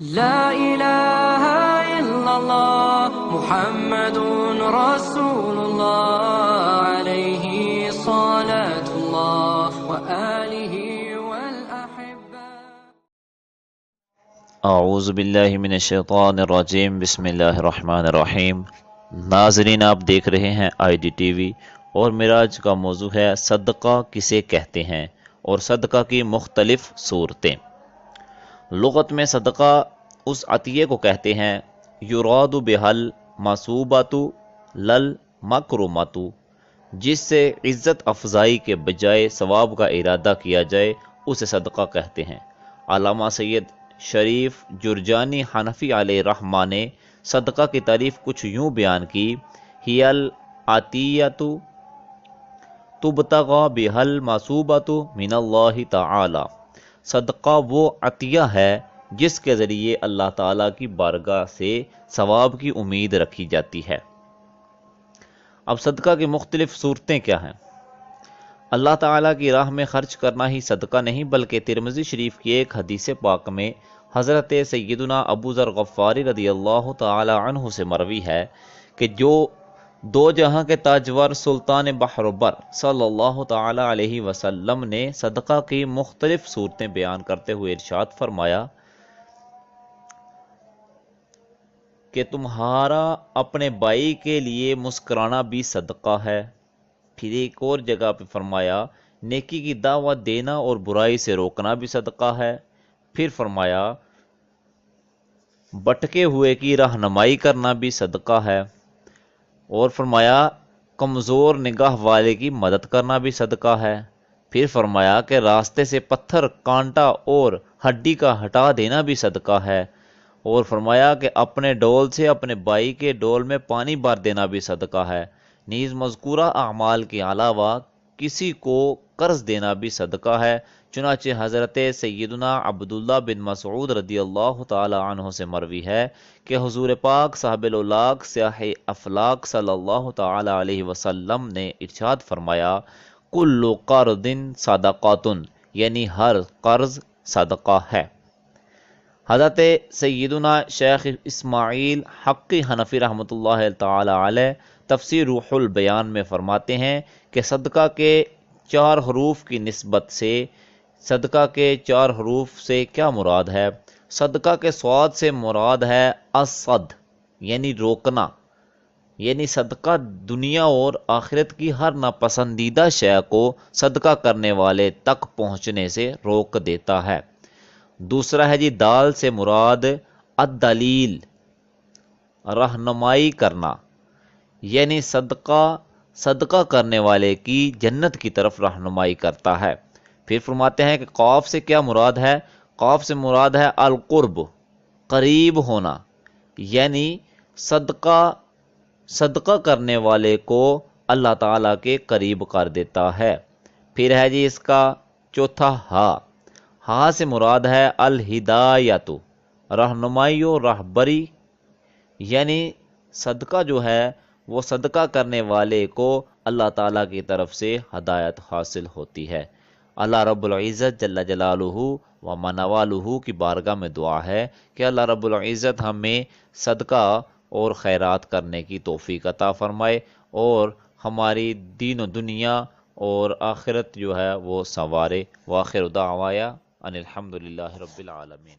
لا إله إلا الله محمد رسول الله عليه صلاة الله وآله والأحبة. اعوذ باللہ من الشیطان الرجیم، بسم اللہ الرحمن الرحیم۔ ناظرین، آپ دیکھ رہے ہیں آئی ڈی ٹی وی، اور میرا آج کا موضوع ہے صدقہ کسے کہتے ہیں اور صدقہ کی مختلف صورتیں۔ لغت میں صدقہ اس عطیے کو کہتے ہیں یراد بہل معصوبۃ لل مکرمۃ، جس سے عزت افزائی کے بجائے ثواب کا ارادہ کیا جائے، اسے صدقہ کہتے ہیں۔ علامہ سید شریف جرجانی حنفی علیہ رحمہ نے صدقہ کی تعریف کچھ یوں بیان کی: ہی العطیۃ تبتغی بہل معصوبۃ من اللہ تعالی، صدقہ وہ عطیہ ہے جس کے ذریعے اللہ تعالیٰ کی بارگاہ سے ثواب کی امید رکھی جاتی ہے۔ اب صدقہ کی مختلف صورتیں کیا ہیں؟ اللہ تعالیٰ کی راہ میں خرچ کرنا ہی صدقہ نہیں، بلکہ ترمذی شریف کی ایک حدیث پاک میں حضرت سیدنا ابو ذر غفاری رضی اللہ تعالی عنہ سے مروی ہے کہ جو دو جہاں کے تاجور سلطان بحر بر صلی اللہ تعالی علیہ وسلم نے صدقہ کی مختلف صورتیں بیان کرتے ہوئے ارشاد فرمایا کہ تمہارا اپنے بھائی کے لیے مسکرانا بھی صدقہ ہے۔ پھر ایک اور جگہ پہ فرمایا نیکی کی دعوت دینا اور برائی سے روکنا بھی صدقہ ہے۔ پھر فرمایا بٹکے ہوئے کی رہنمائی کرنا بھی صدقہ ہے، اور فرمایا کمزور نگاہ والے کی مدد کرنا بھی صدقہ ہے۔ پھر فرمایا کہ راستے سے پتھر، کانٹا اور ہڈی کا ہٹا دینا بھی صدقہ ہے، اور فرمایا کہ اپنے ڈول سے اپنے بھائی کے ڈول میں پانی بھر دینا بھی صدقہ ہے۔ نیز مذکورہ اعمال کے علاوہ کسی کو قرض دینا بھی صدقہ ہے۔ چنانچہ حضرت سیدنا عبداللہ بن مسعود رضی اللہ تعالی عنہ سے مروی ہے کہ حضور پاک صاحب الاولاق سیاح افلاق صلی اللہ تعالی علیہ وسلم نے ارشاد فرمایا کل قرض صدقۃ، یعنی ہر قرض صدقہ ہے۔ حضرت سیدنا شیخ اسماعیل حقی حنفی رحمۃ اللہ تعالی علیہ تفسیر روح البیان میں فرماتے ہیں کہ صدقہ کے 4 حروف کی نسبت سے صدقہ کے 4 حروف سے کیا مراد ہے؟ صدقہ کے صاد سے مراد ہے الصد، یعنی روکنا، یعنی صدقہ دنیا اور آخرت کی ہر ناپسندیدہ شے کو صدقہ کرنے والے تک پہنچنے سے روک دیتا ہے۔ دوسرا ہے دال سے مراد الدلیل، رہنمائی کرنا، یعنی صدقہ کرنے والے کی جنت کی طرف رہنمائی کرتا ہے۔ پھر فرماتے ہیں کہ قاف سے کیا مراد ہے؟ قاف سے مراد ہے القرب، قریب ہونا، یعنی صدقہ کرنے والے کو اللہ تعالیٰ کے قریب کر دیتا ہے۔ پھر ہے اس کا چوتھا ہا سے مراد ہے الہدایت، رہنمائی و رہبری، یعنی صدقہ جو ہے وہ صدقہ کرنے والے کو اللہ تعالیٰ کی طرف سے ہدایت حاصل ہوتی ہے۔ اللہ رب العزت جل جلالہ و منوالہ کی بارگاہ میں دعا ہے کہ اللہ رب العزت ہمیں صدقہ اور خیرات کرنے کی توفیق عطا فرمائے، اور ہماری دین و دنیا اور آخرت جو ہے وہ سنوارے۔ وآخر دعوایا ان الحمدللہ رب العالمین۔